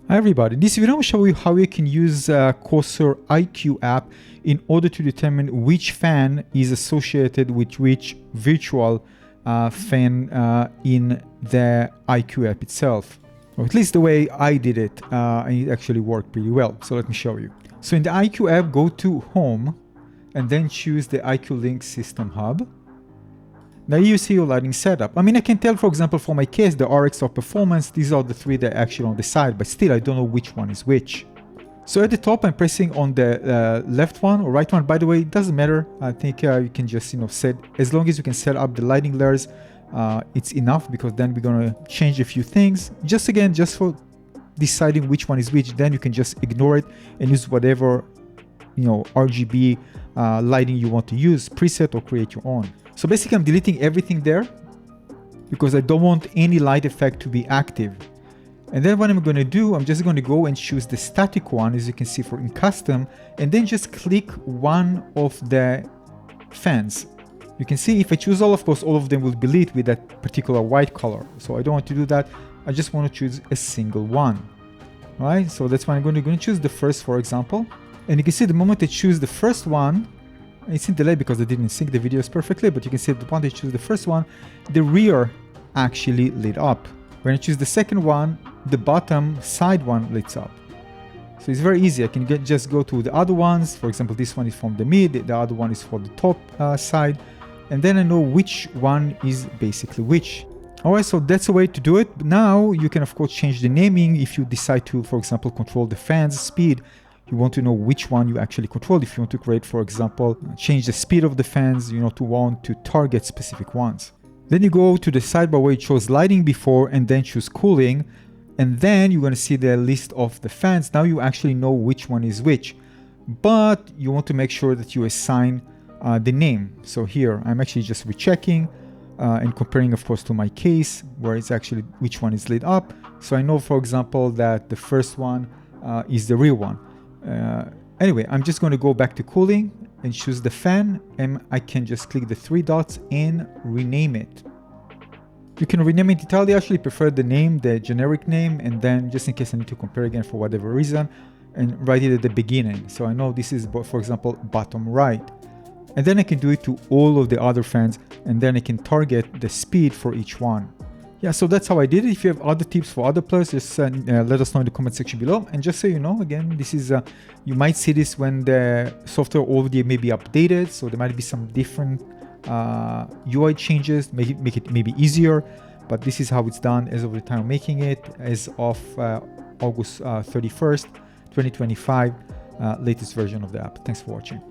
Hi everybody, in this video I will show you how you can use Corsair iCUE app in order to determine which fan is associated with which virtual fan in the iCUE app itself. Or at least the way I did it, and it actually worked pretty well. So let me show you. So in the iCUE app, go to Home and then choose the iCUE Link System Hub. Now you see your lighting setup. I mean, I can tell, for example, for my case, the RX or Performance, these are the three that are actually on the side, but still I don't know which one is which. So at the top, I'm pressing on the left one or right one. By the way, it doesn't matter. I think you can just, set, as long as you can set up the lighting layers, it's enough, because then we're going to change a few things. Just for deciding which one is which, then you can just ignore it and use whatever, RGB lighting you want to use, preset, or create your own. So basically I'm deleting everything there because I don't want any light effect to be active. And then what I'm going to do, I'm just going to go and choose the static one, as you can see, in custom, and then just click one of the fans. You can see if I choose all, of course, all of them will be lit with that particular white color. So I don't want to do that. I just want to choose a single one. All right, so that's why I'm going to choose the first, for example. And you can see the moment I choose the first one, it's in delay because I didn't sync the videos perfectly, but you can see that once I choose the first one, the rear actually lit up. When I choose the second one, the bottom side one lights up. So it's very easy. I can just go to the other ones. For example, this one is from the mid, the other one is for the top side, and then I know which one is basically which. Alright, so that's a way to do it. Now you can of course change the naming if you decide to, for example, control the fan's speed. You want to know which one you actually control. If you want to create, for example, change the speed of the fans, to want to target specific ones. Then you go to the sidebar where it shows lighting before and then choose cooling. And then you're going to see the list of the fans. Now you actually know which one is which. But you want to make sure that you assign the name. So here, I'm actually just rechecking and comparing, of course, to my case where it's actually which one is lit up. So I know, for example, that the first one is the real one. Anyway, I'm just going to go back to cooling and choose the fan, and I can just click the three dots and rename it. You can rename it entirely. I actually prefer the name, the generic name, and then just in case I need to compare again for whatever reason, and write it at the beginning. So I know this is, for example, bottom right. And then I can do it to all of the other fans, and then I can target the speed for each one. Yeah, so that's how I did it. If you have other tips for other players, just let us know in the comment section below. And just so you know, again, this is you might see this when the software already may be updated, so there might be some different UI changes, make it maybe easier. But this is how it's done as of the time of making it, as of August 31st, 2025, latest version of the app. Thanks for watching.